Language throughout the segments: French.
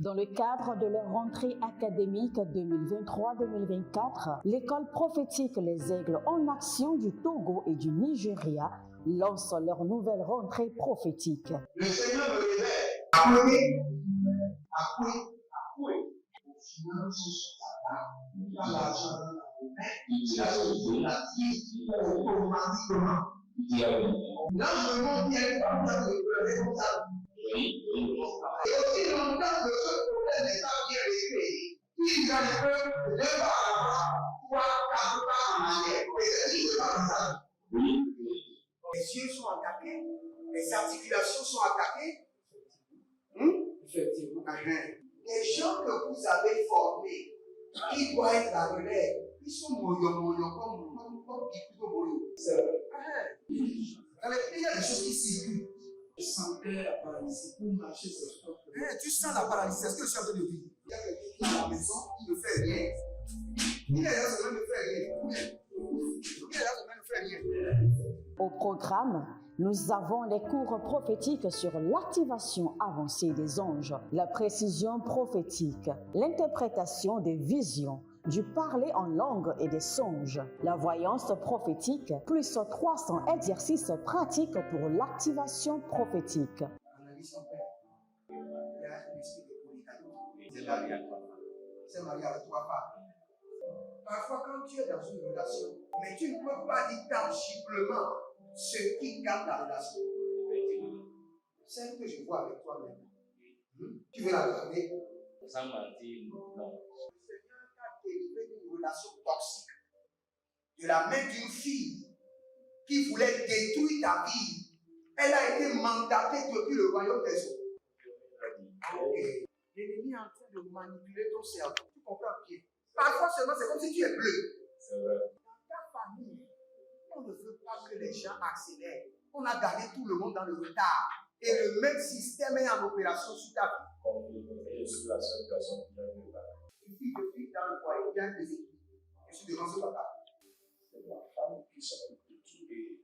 Dans le cadre de leur rentrée académique 2023-2024, l'école prophétique Les Aigles en Action du Togo et du Nigeria lance leur nouvelle rentrée prophétique. Le Seigneur me révèle. Appuyez. Au final, il a l'argent dans la automatiquement. Là, je monte bien comme ça. Et aussi longtemps que ce problème n'est pas bien réglé, il y a un peu de pas avant, 3, 4 pas en arrière. Et c'est ce qui se passe. Les yeux sont attaqués, les articulations sont attaquées. Effectivement. Les gens que vous avez formés, qui doivent être la relève, ils sont moyo comme plutôt moyo. C'est vrai. Il y a des choses qui circulent. Je sentais la paralysie pour marcher sur ce corps. Tu sens la paralysie, c'est ce que je suis en train de dire. Il y a quelqu'un qui est à la maison, il ne fait rien. Il est là, il ne fait rien. Il est là, il ne fait rien. Au programme, nous avons les cours prophétiques sur l'activation avancée des anges, la précision prophétique, l'interprétation des visions, du parler en langue et des songes, la voyance prophétique, plus 300 exercices pratiques pour l'activation prophétique. Analyse ton père. Il y a un esprit de polygamy. C'est marié avec 3 femmes. Parfois, quand tu es dans une relation, mais tu ne peux pas dire tangiblement ce qui garde la relation. Celle que je vois avec toi-même. Tu veux la garder? Sans mentir, non. Délivré d'une relation toxique de la main d'une fille qui voulait détruire ta vie. Elle a été mandatée depuis le royaume des eaux. L'ennemi est en train de manipuler ton cerveau. Tu comprends bien? Parfois seulement, c'est comme si tu es bleu. Dans ta famille, on ne veut pas que les gens accélèrent. On a gardé tout le monde dans le retard. Et le même système est en opération sur ta vie. Une fille de fille dans le foyer, bien déséquilibrée. Je suis devant ce papa. C'est ma femme qui s'en occupe et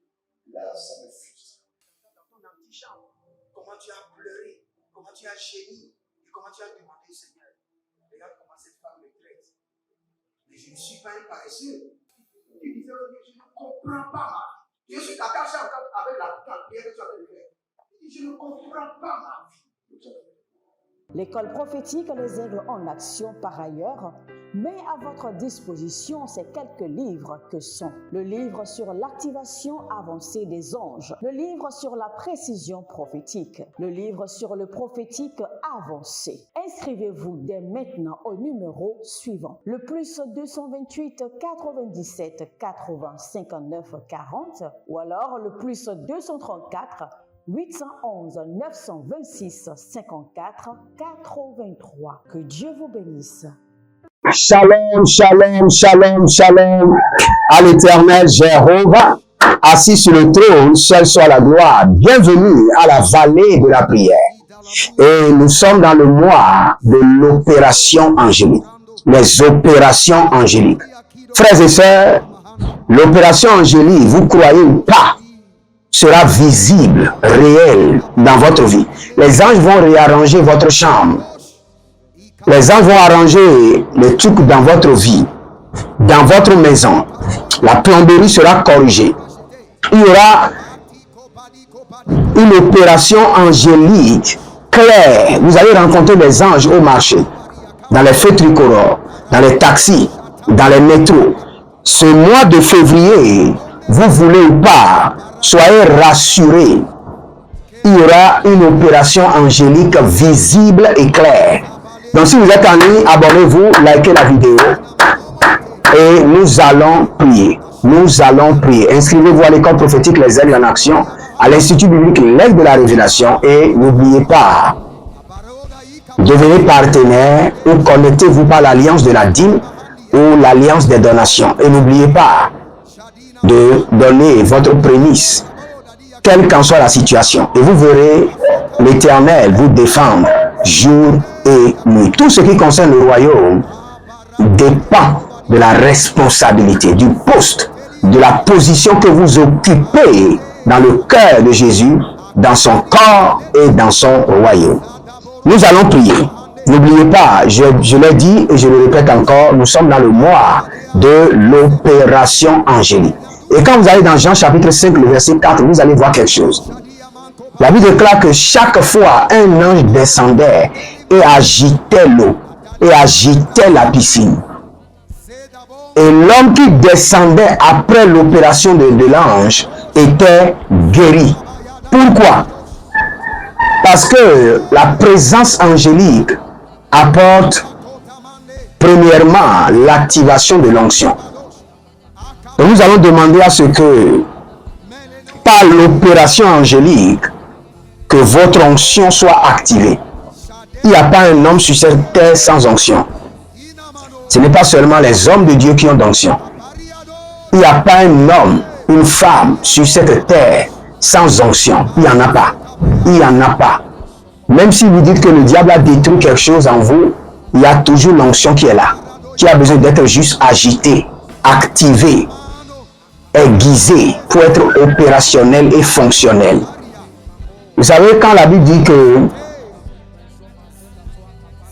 là, ça me frustre. Dans ton antichambre, comment tu as pleuré, comment tu as gémi et comment tu as demandé au Seigneur. Regarde comment cette femme me traite. Mais je ne suis pas un paresseux. Tu disais, je ne comprends pas ma vie. Je suis attaché avec la prière que tu as fait de faire. Je ne comprends pas ma vie. L'école prophétique Les Aigles en Action, par ailleurs, met à votre disposition ces quelques livres que sont le livre sur l'activation avancée des anges, le livre sur la précision prophétique, le livre sur le prophétique avancé. Inscrivez-vous dès maintenant au numéro suivant, le plus 228 97 80 59 40 ou alors le plus 234 811 926 54 83. Que Dieu vous bénisse. Shalom, shalom, shalom, shalom à l'Éternel Jéhovah, assis sur le trône, seul soit la gloire. Bienvenue à la vallée de la prière. Et nous sommes dans le mois de l'opération angélique, les opérations angéliques. Frères et sœurs, l'opération angélique, vous croyez ou pas, sera visible, réel dans votre vie. Les anges vont réarranger votre chambre. Les anges vont arranger les trucs dans votre vie, dans votre maison. La plomberie sera corrigée. Il y aura une opération angélique claire. Vous allez rencontrer des anges au marché, dans les feux tricolores, dans les taxis, dans les métros. Ce mois de février, vous voulez ou pas, soyez rassurés. Il y aura une opération angélique visible et claire. Donc si vous êtes en ligne, abonnez-vous, likez la vidéo et nous allons prier. Nous allons prier. Inscrivez-vous à l'école prophétique Les Aigles en Action, à l'Institut biblique L'Aigle de la Révélation et n'oubliez pas, devenez partenaire ou connectez-vous par l'alliance de la dîme ou l'alliance des donations. Et n'oubliez pas de donner votre prémisse, quelle qu'en soit la situation. Et vous verrez l'Éternel vous défendre jour et nuit. Tout ce qui concerne le royaume dépend de la responsabilité, du poste, de la position que vous occupez dans le cœur de Jésus, dans son corps et dans son royaume. Nous allons prier. N'oubliez pas, je l'ai dit et je le répète encore, nous sommes dans le mois de l'opération angélique. Et quand vous allez dans Jean chapitre 5, le verset 4, vous allez voir quelque chose. La Bible déclare que chaque fois un ange descendait et agitait l'eau, et agitait la piscine. Et l'homme qui descendait après l'opération de l'ange était guéri. Pourquoi? Parce que la présence angélique apporte premièrement l'activation de l'onction. Donc nous allons demander à ce que par l'opération angélique que votre onction soit activée. Il n'y a pas un homme sur cette terre sans onction. Ce n'est pas seulement les hommes de Dieu qui ont d'onction. Il n'y a pas un homme, une femme sur cette terre sans onction. Il n'y en a pas. Il n'y en a pas. Même si vous dites que le diable a détruit quelque chose en vous, il y a toujours l'onction qui est là, qui a besoin d'être juste agitée, activée, aiguisée pour être opérationnelle et fonctionnelle. Vous savez, quand la Bible dit que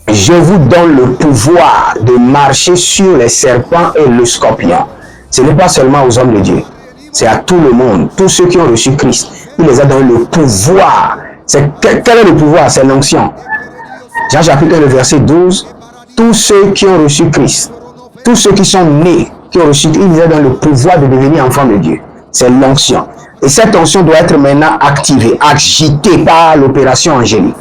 je vous donne le pouvoir de marcher sur les serpents et le scorpion, ce n'est pas seulement aux hommes de Dieu, c'est à tout le monde, tous ceux qui ont reçu Christ. Il les a donné le pouvoir. Quel est le pouvoir? C'est l'onction. Jean chapitre 1, verset 12. Tous ceux qui ont reçu Christ, tous ceux qui sont nés, qui ont reçu, il les a donné le pouvoir de devenir enfants de Dieu. C'est l'onction. Et cette onction doit être maintenant activée, agitée par l'opération angélique.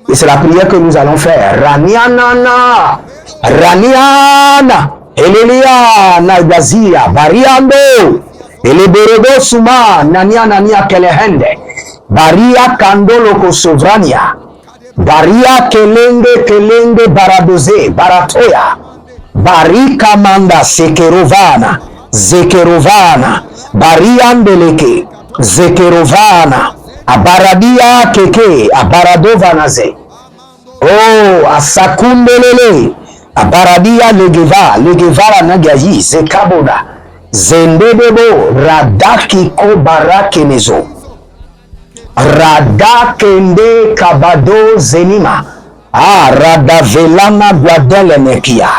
Et c'est la prière que nous allons faire. Ranianana, Raniana, Eleliana, Gazia, Bariando, Eleborodo Suma, Nania Nania Kelehende, Baria Kandolo Kosovrania, Baria Kelenge Baradoze, Baratoya, Barika Manda Sekerovana, Zekerovana, Bariandeleke, Zekerovana, Abaradia Keke, Abaradovanaze. Oh, Asakundelele, Abaradia Legevara Nagayi, Zekaboda, Zendedebo, Radaki Kobarakenezo, Radakende Kabado Zenima, Radavelana Guadelenekia,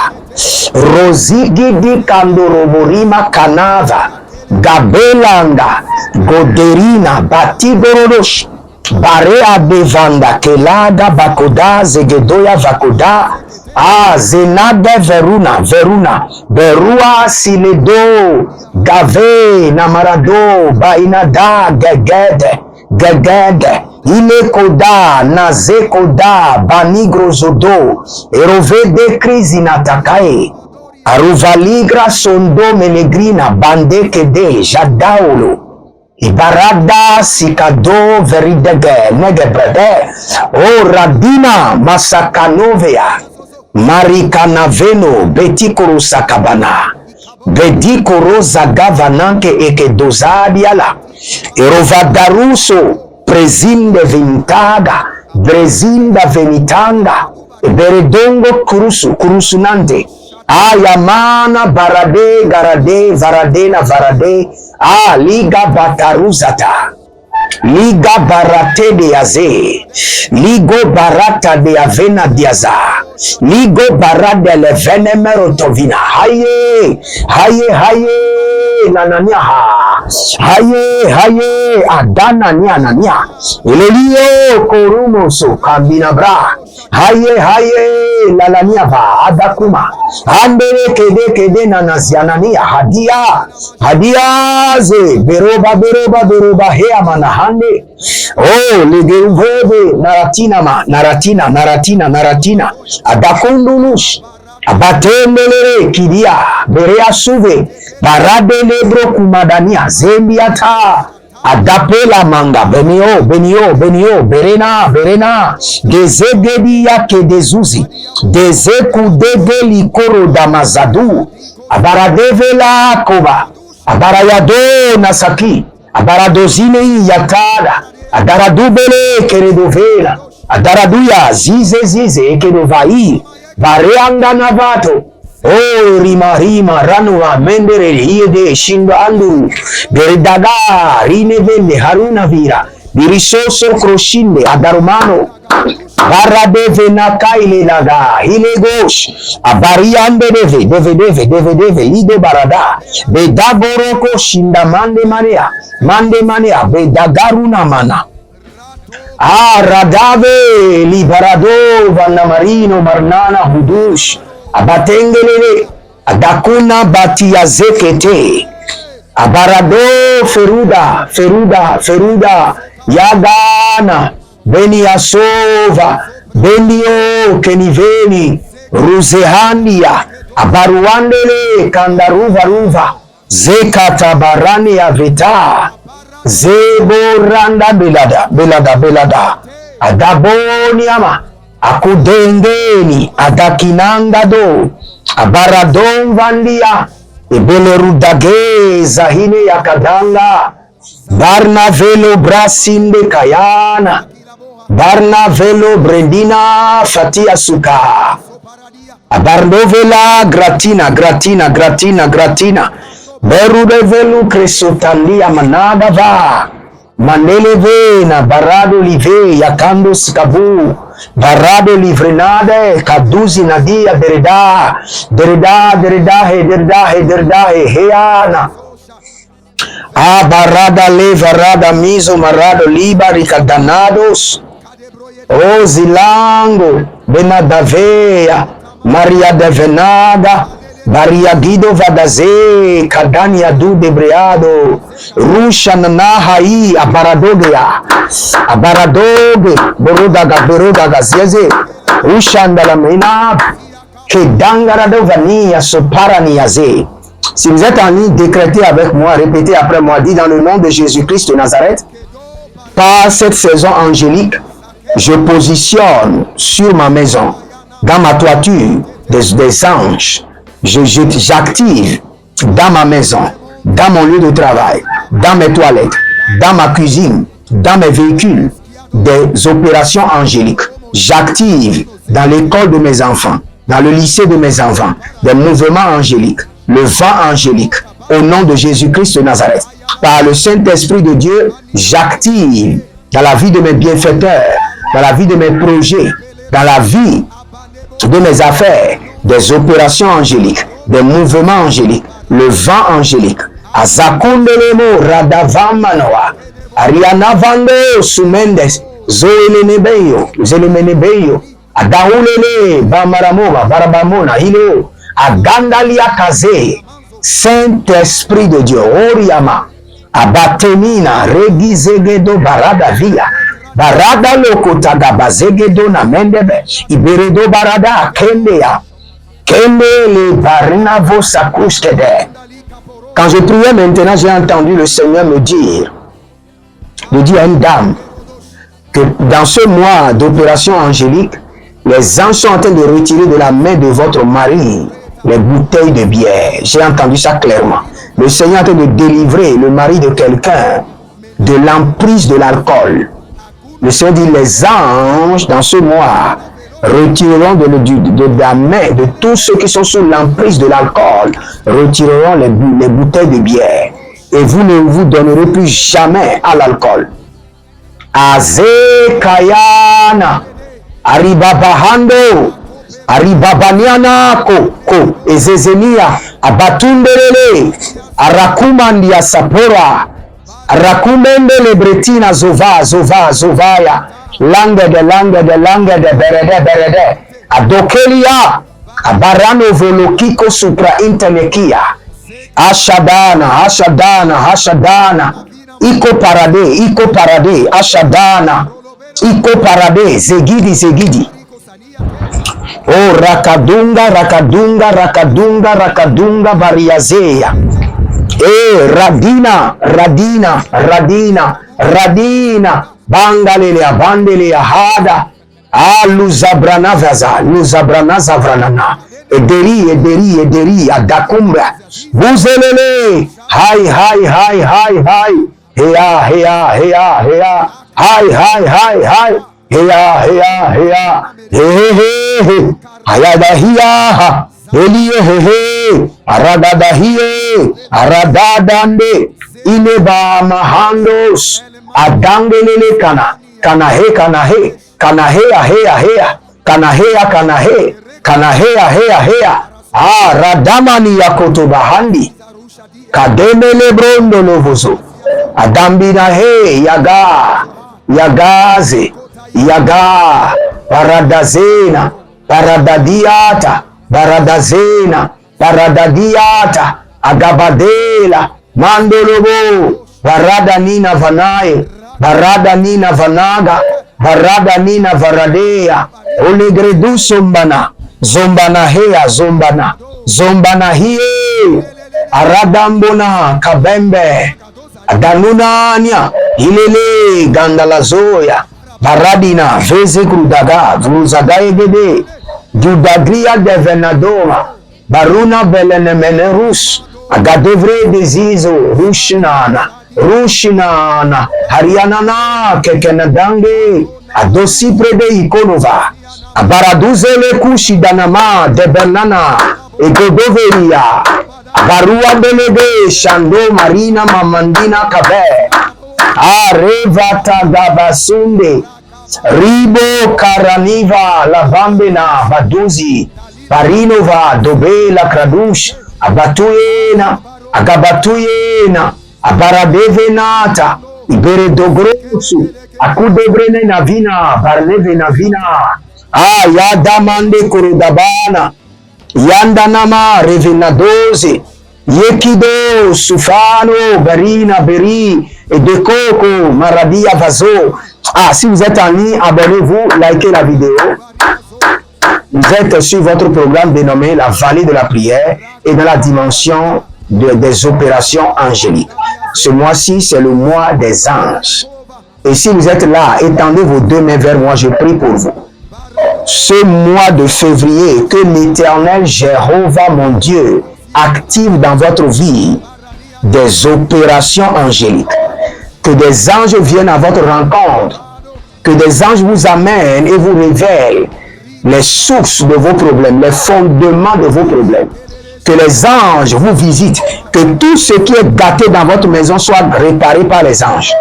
Rosigidi Kandoroborima Kanava, Gabelanda, Goderina, Batigorodosh, Barea Bevanda, Kelada, Bakoda, Zegedoya, Vakoda, Zenada, Veruna, Berua, Siledo, Gave, Namarado, Bainada, Gegede, Ilekoda, Nazekoda, Banigrozodo, Erovede Krizinatakae, Aruvaligra Sondo Melegrina, Bande Kede, Jadaolo, Ibarada Sikado Veridege, Negebrede, O Radina, Masakanovea, Marikanaveno, Betikoro Sakabana, Bedikoro Zagavananke Eke Dozadiala, Erovadaruso, Prezinde Vintaga, Brezinda Venitanga, Beredongo Kurusunante, Ayamana Barade, Garade, Varadena Varade, Liga Bataruzata, Liga Barate de Aze, Ligo Barata de Avena Diaza, Ligo Barade le Venemerotovina, Haye, Nananiaha, Haye, Adana Nianania, Elelio Korumoso, Kambinabra, Haye, Lalaniava, Adakuma, Andere Kede Nanazianania, Hadiaze, Beroba, Heamana Hande, oh, Legevebe, Naratina, Adakundunush, Abatendelere, Kidia, Berea Suve, Barade Lebro Kumadania, Zembiata, Adapela Manga, Benio, Berena, Gezegedia Kedezuzi, Dezekudege Likoro Damazadu, Abaradevela Koba, Abarayado Nasaki, Abaradozine Yatada, Adaradubele Keredovela, Adaraduya Zize Kerovai, Bareanga Navato, oh Rima, Ranua, Mendere, Hiede, Shindo Andu, Berdaga, Rinevende, Haruna Vira, Birisoso Kroshinde, Adarumano, Barade Venakaile Laga, Hile Gauche, Abariande Deve, Lido Barada, Bedagoroko Shinda Mande Manea, Bedagaruna Mana. Radave, Liberado, Vanamarino, Marnana, Hudush, Abatengelele, Adakuna Batiazekete, Abarado, Feruda, Yagana, Beniasova, Benio, Keniveni, Ruzehandia, Abaruandele, Kandaruva, Zekata Barania Veta, Zeboranda Belada, Adaboniama, Akudengeni, Adakinangado, Abaradon Vandia, Ebelerudage, Zahine Yakadanga, Barnavelo Brasinde Kayana, Barnavelo Brendina Fatia Suka, Abarnovela Gratina, Berudevelu Cresotandia Managava, Manelevena, Barado Live, Yakando Skabu, Barado Livrenade, Kaduzi Nadia Derida, Heana. Barada Levarada Miso Marado Liba Ricadanados, O Zilango, Benadavea, Maria de Venaga, Baria Guido Vadaze, Cadania du Debreado, Rusha Nanahai, Abaradoge, Borodaga Zeze, Rusha Ndalamena, Kedangarado Vania, Soparaniaze. Si vous êtes en ligne, décrétez avec moi, répétez après moi, dis dans le nom de Jésus-Christ de Nazareth, par cette saison angélique, je positionne sur ma maison, dans ma toiture, des anges. J'active dans ma maison, dans mon lieu de travail, dans mes toilettes, dans ma cuisine, dans mes véhicules, des opérations angéliques. J'active dans l'école de mes enfants, dans le lycée de mes enfants, des mouvements angéliques, le vent angélique, au nom de Jésus-Christ de Nazareth. Par le Saint-Esprit de Dieu, j'active dans la vie de mes bienfaiteurs, dans la vie de mes projets, dans la vie de mes affaires, des opérations angéliques, des mouvements angéliques, le vent angélique. Azakundelemo Radavamanoa, Ariana Vando Sumendes, Zelemenebeyo, Adaulele, Bamaramova, Barabamona, Hileo, Agandalia Kaze, Saint-Esprit de Dieu, Oriama, Abatemina, Regizegedo Barada Via, Barada Lokotaga Bazegedo Namendebe, Iberedo Barada, Kendea, Kendele Barinavo Sakuskede. Quand je priais maintenant, j'ai entendu le Seigneur me dire à une dame que dans ce mois d'opération angélique, les anges sont en train de retirer de la main de votre mari les bouteilles de bière. J'ai entendu ça clairement. Le Seigneur est en train de délivrer le mari de quelqu'un de l'emprise de l'alcool. Le Seigneur dit, les anges dans ce mois retireront de la main de tous ceux qui sont sous l'emprise de l'alcool, retireront les bouteilles de bière. Et vous ne vous donnerez plus jamais à l'alcool. Azekayana, Aribabahando, Aribabaniana, Ko, Ezezenia, Abatundelele, Arakumandia Sapora, Arakumende Lebretina, Zovaya, Langue de Berede, Adokelia, Abarano Volokiko Supra Intenekia, Ashadana, Iko Parade, Ashadana, Iko Parade, Zegidi. Oh, Rakadunga, Variazea. Radina, Bandelea, Hada, Luzabrana Zavranana, Ederi, Adakumbra, Buzelele, Hai, Ayadahia, Elie, Aradadahie, Aradadande, Ineba Mahandos, Adangelele kana. Kanahe kanahe. Kanahea hea hea. Kanahea kanahe. Kanahea hea hea. Radamani yakotobahandi. Kademele brondo lovozo. Adambina he yaga. Yagaze. Yaga. Paradazena. Paradadiata. Paradazena. Paradadiata. Agabadela. Mandolobo. Barada nina vanaye. Barada nina vanaga. Barada nina varadea. Olegredu sombana. Zombana hea zombana. Zombana hiye. Aradambona kabembe. Adanunania. Ilele gandalazoya. Baradina veze krudaga. Vruzagaye gede. Judagria devenadoma. Baruna belenemenerus. Agadevre dezizo. Rushinana. Rushinana. Harianana. Kekenadange. Adosi prede ikonova. Abaraduzele kushi danama. Debernana. Egodoveria. Barua belege. Shando marina mamandina kabe. Arevata gabasunde. Ribo karaniva lavambena vaduzi. Barinova dobe la kradush. Abatuyena. Agabatuyena. Abaradevenata. Ibere dogrosu. Akudebrene na vina. Barneve na vina. Yadamande kurudabana. Yandanama revenadoze. Yekido sufano barina beri. Et de coco maradia vazo. Si vous êtes en ligne, abonnez-vous, likez la vidéo. Vous êtes sur votre programme dénommé La Vallée de la Prière et dans la dimension des opérations angéliques. Ce mois-ci, c'est le mois des anges. Et si vous êtes là, étendez vos deux mains vers moi, je prie pour vous. Ce mois de février, que l'Éternel Jéhovah, mon Dieu, active dans votre vie des opérations angéliques. Que des anges viennent à votre rencontre. Que des anges vous amènent et vous révèlent les sources de vos problèmes, les fondements de vos problèmes. Que les anges vous visitent. Que tout ce qui est gâté dans votre maison soit réparé par les anges.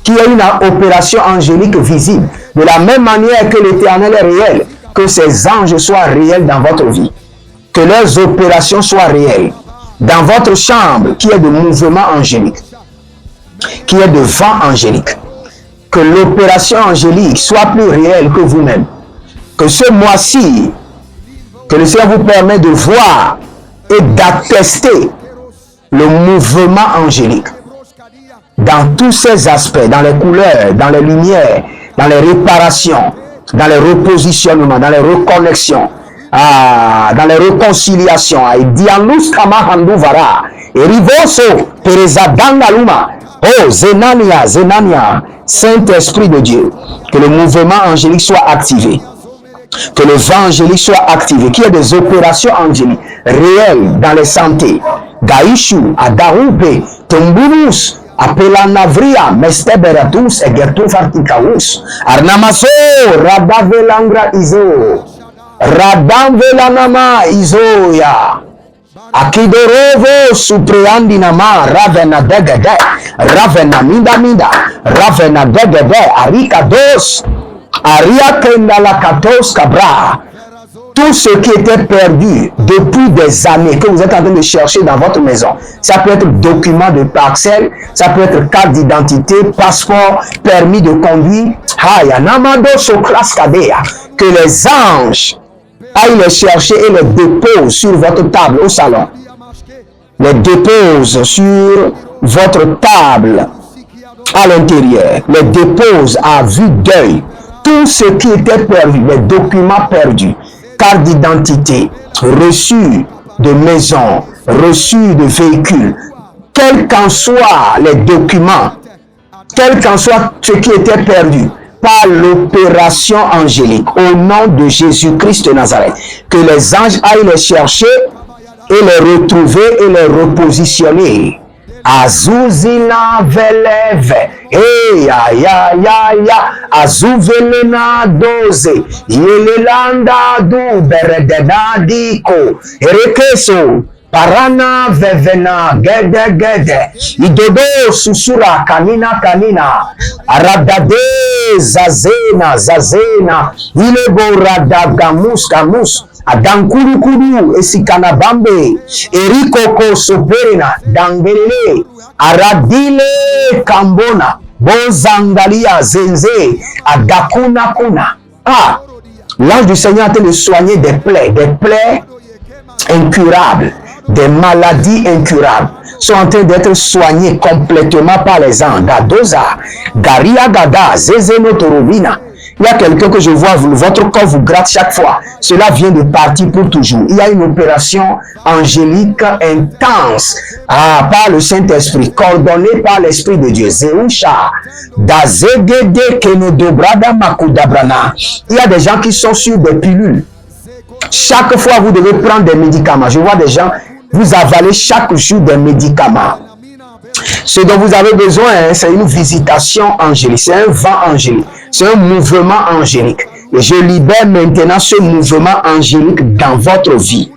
Qu'il y ait une opération angélique visible. De la même manière que l'Éternel est réel, que ces anges soient réels dans votre vie. Que leurs opérations soient réelles. Dans votre chambre, qu'il y ait de mouvements angéliques. Qu'il y ait de vent angélique. Que l'opération angélique soit plus réelle que vous-même. Que ce mois-ci, que le Seigneur vous permet de voir et d'attester le mouvement angélique. Dans tous ces aspects, dans les couleurs, dans les lumières, dans les réparations, dans les repositionnements, dans les reconnexions, dans les réconciliations. Et Dianus Kama Handuvara, et Rivoso, Perezadangaluma, Zenania, Zenania, Saint-Esprit de Dieu, que le mouvement angélique soit activé. Que le vent angélique soit activé, qu'il y ait des opérations angéliques réelles dans les santé. Gaïchou, Adaroupe, Tumburus, Apelanavria, Mesteberatus, Egertufartikaus, Arnamaso, Radavelangra Izo, Radamvelanama Izoya, Akidorovo, Supreandinama, Ravena Degede, Ravena Minda, Ravena Degede, Arika Dos, Aria Kendalakatos Cabra. Tout ce qui était perdu depuis des années, que vous êtes en train de chercher dans votre maison, ça peut être document de parcelle, ça peut être carte d'identité, passeport, permis de conduire, que les anges aillent les chercher et les déposent sur votre table au salon. Les déposent sur votre table à l'intérieur, les déposent à vue d'œil. Tout ce qui était perdu, les documents perdus, carte d'identité, reçu de maison, reçu de véhicule, quels qu'en soient les documents, quel qu'en soit ce qui était perdu, par l'opération angélique, au nom de Jésus-Christ de Nazareth, que les anges aillent les chercher et les retrouver et les repositionner. Azuzina veleve, azuvelena doze, yelelanda du beredena diko, erekeso, Parana vevena gede gede. Idodo susura kanina kanina. Aradade zazena zazena. Ilebo radagamus kamus. Adankuru kuru esikanabambe. Erikoko soperena dangelele. Aradile kambona. Bozangalia zenze. Adakuna kuna. Ah, l'ange du Seigneur a été de soigner des plaies incurables, des maladies incurables sont en train d'être soignées complètement par les anges. Gadoza, Garia Gada, Zezeno Torobina. Il y a quelqu'un que je vois, votre corps vous gratte chaque fois. Cela vient de partir pour toujours. Il y a une opération angélique intense par le Saint-Esprit, coordonnée par l'Esprit de Dieu. Zeusha, Dazegede Kenodobrada Makudabrana. Il y a des gens qui sont sur des pilules. Chaque fois, vous devez prendre des médicaments. Je vois des gens, vous avalez chaque jour des médicaments. Ce dont vous avez besoin, c'est une visitation angélique, c'est un vent angélique, c'est un mouvement angélique. Et je libère maintenant ce mouvement angélique dans votre vie.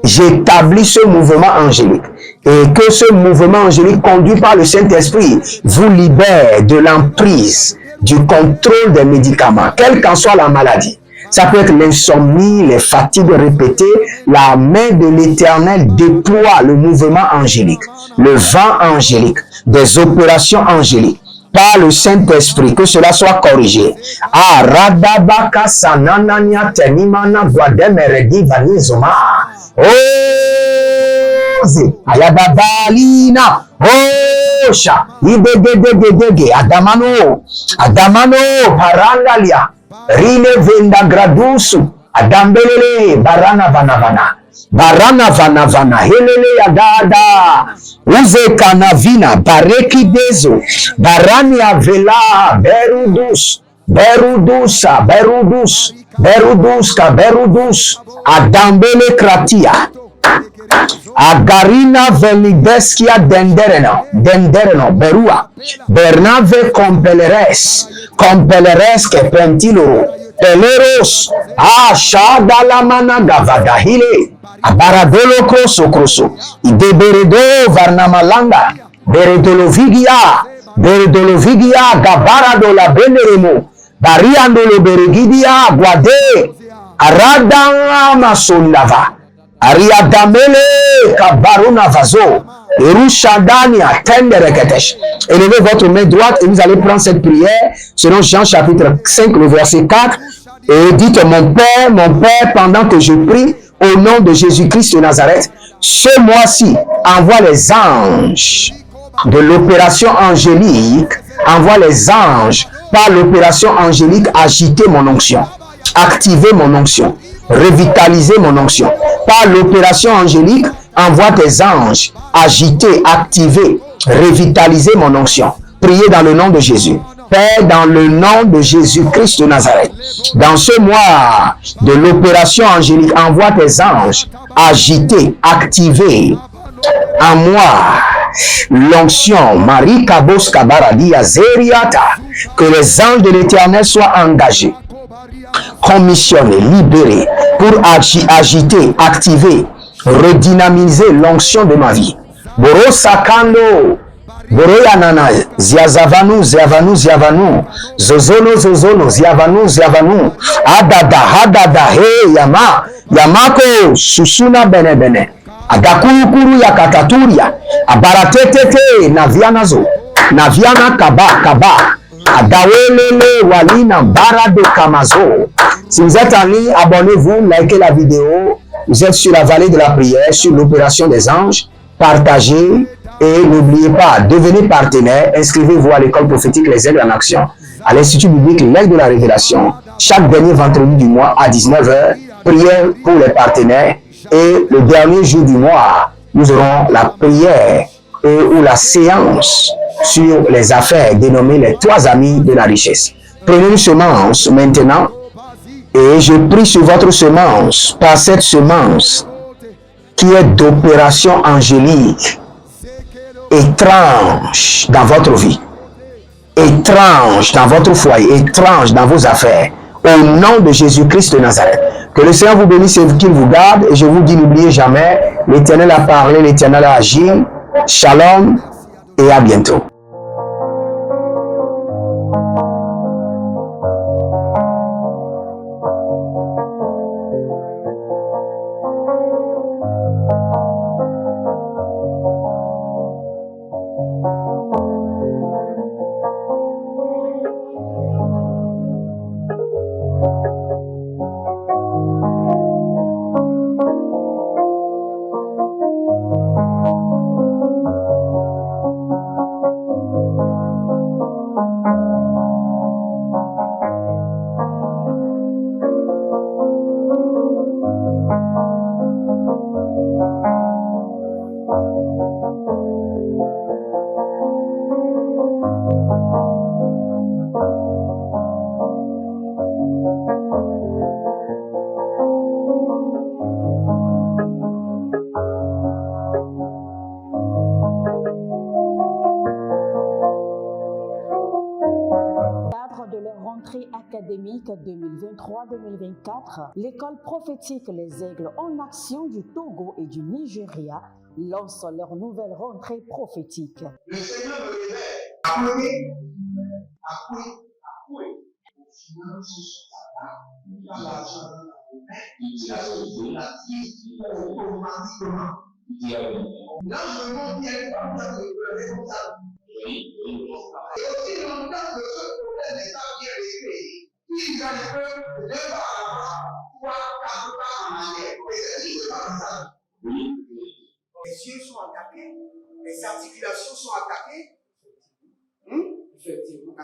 J'établis ce mouvement angélique. Et que ce mouvement angélique conduit par le Saint-Esprit vous libère de l'emprise, du contrôle des médicaments, quelle qu'en soit la maladie. Ça peut être l'insomnie, les fatigues répétées. La main de l'Éternel déploie le mouvement angélique, le vent angélique, des opérations angéliques par le Saint-Esprit, que cela soit corrigé. Ah, radabaka sananania tenimana guademeredi vanizoma. Oh, ayadabalina. Oh, sha. Idegedegedege. Adamano. Adamano. Parangalia. Rine venda gradusu. Adambelele. Barana vanavana. Barana vanavana. Helele yadada. Uze kanavina. Bareki bezo. Barani avela. Berudus. Berudusa. Berudus. Beruduska. Berudus. Adambele kratia. Agarina velideskia dendereno berua bernave compeleres que pentiloro peleros shadalamana gavadahile abaradolo kroso ideberedo varnamalanga beredolovigia gabaradola beneremo bariandolo beregidia guade arada masolava Ariadamele kabaruna vazo. Erushadania tendereketesh. Élevez votre main droite et vous allez prendre cette prière selon Jean chapitre 5, le verset 4. Et dites, mon Père, pendant que je prie au nom de Jésus-Christ de Nazareth, ce mois-ci, envoie les anges de l'opération angélique, envoie les anges par l'opération angélique agiter mon onction, activer mon onction, revitaliser mon onction. Par l'opération angélique, envoie tes anges, agiter, activer, revitaliser mon onction. Priez dans le nom de Jésus. Père, dans le nom de Jésus-Christ de Nazareth, dans ce mois de l'opération angélique, envoie tes anges, agiter, activer en moi l'onction. Marie Kabos Kabaradia Zeriata, que les anges de l'Éternel soient engagés, commissionner, libérer pour agiter, activer, redynamiser l'onction de ma vie. Boro Sakando, Boro Yanana, Ziazavanu, Zozono, Ziavanu, Adada, He, Yamako, Susuna Bene, Adakuru Yakataturia, Abaratetete, Naviana Kaba, Adawelele Walina Barado Kamazo. Si vous êtes en ligne, abonnez-vous, likez la vidéo. Vous êtes sur la vallée de la prière, sur l'opération des anges. Partagez et n'oubliez pas, devenez partenaire. Inscrivez-vous à l'école prophétique Les Aigles en Action, à l'Institut biblique L'Aigle de la Révélation. Chaque dernier vendredi du mois à 19h, prière pour les partenaires. Et le dernier jour du mois, nous aurons la prière ou la séance sur les affaires dénommées les 3 amis de la richesse. Prenez une semence maintenant et je prie sur votre semence, par cette semence qui est d'opération angélique, étrange dans votre vie, étrange dans votre foyer, étrange dans vos affaires. au nom de Jésus-Christ de Nazareth. Que le Seigneur vous bénisse et qu'il vous garde. Et je vous dis, n'oubliez jamais, l'Éternel a parlé, l'Éternel a agi. Shalom et à bientôt. Académique 2023-2024, l'école prophétique Les Aigles en Action du Togo et du Nigeria lance leur nouvelle rentrée prophétique. Le Seigneur me révèle. Appelez. Au final, ce sera dans l'argent dans la automatiquement. L'enseignement vient comme ça de responsable. Et aussi longtemps que ce problème n'est pas bien réglé, il y a le peuple de par avant, 3, 4 pas en arrière. Et c'est ce qui se passe comme ça. Les yeux sont attaqués, les articulations sont attaquées. Effectivement.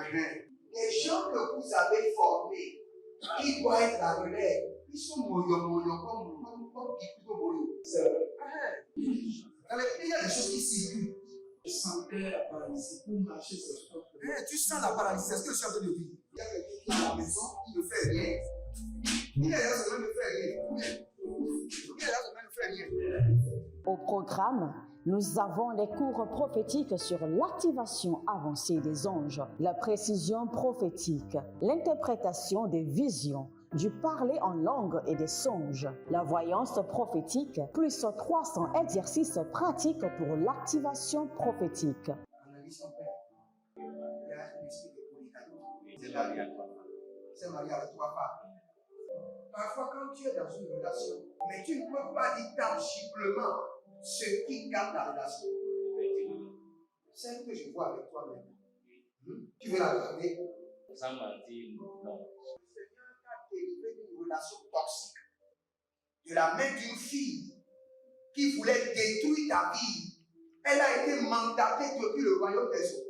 Les gens que vous avez formés, qui doivent être la relève, ils sont moyons comme plutôt moyons. C'est vrai. Dans les pays, il y a des choses qui circulent. Je sentais la paralysie pour marcher sur ce corps. Tu sens la paralysie, c'est ce que je suis en train de dire. Il y a quelqu'un qui est à la maison, qui ne fait rien. Il est là, ça ne fait rien. Au programme, nous avons les cours prophétiques sur l'activation avancée des anges, la précision prophétique, l'interprétation des visions, du parler en langue et des songes, la voyance prophétique, plus 300 exercices pratiques pour l'activation prophétique. C'est marié avec trois femmes. Parfois, quand tu es dans une relation, mais tu ne peux pas dire tangiblement ce qui garde la relation. Celle que je vois avec toi-même. Tu veux la regarder? Sans mentir, non. Délivré d'une relation toxique de la main d'une fille qui voulait détruire ta vie. Elle a été mandatée depuis le royaume des eaux.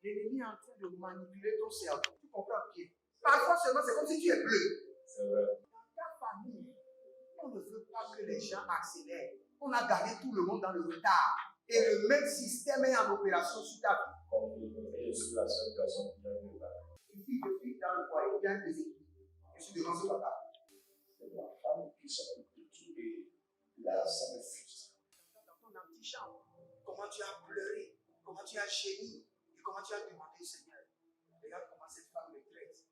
L'ennemi est en train de manipuler ton cerveau. Tu comprends bien? Parfois seulement, c'est comme si tu es bleu. C'est vrai. Dans ta famille, on ne veut pas que les gens accélèrent. On a gardé tout le monde dans le retard. Et le même système est en opération sur ta vie. Je suis la seule personne qui a vu ça. Une fille de fille dans le foyer, il y a des équipes. Je suis devant ce papa. C'est ma femme qui s'occupe de tout et là, ça me frustre. Dans ton antichambre, comment tu as pleuré, comment tu as gémi et comment tu as demandé au Seigneur. Regarde comment cette femme me traite.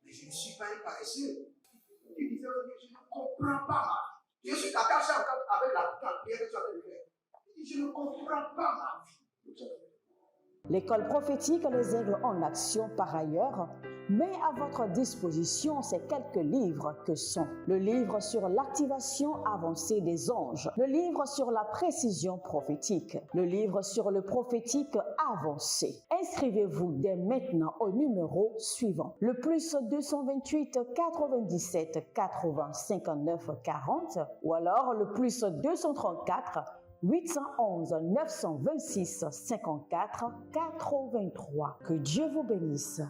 Mais je ne suis pas un paresseux. Tu disais, je ne comprends pas ma vie. Je suis attaché avec la prière que tu as fait de faire. Je ne comprends pas ma vie. L'école prophétique Les Aigles en Action, par ailleurs, met à votre disposition ces quelques livres que sont le livre sur l'activation avancée des anges, le livre sur la précision prophétique, le livre sur le prophétique avancé. Inscrivez-vous dès maintenant au numéro suivant, le plus 228 97 80 59 40 ou alors le plus 234 811 926 54 83. Que Dieu vous bénisse.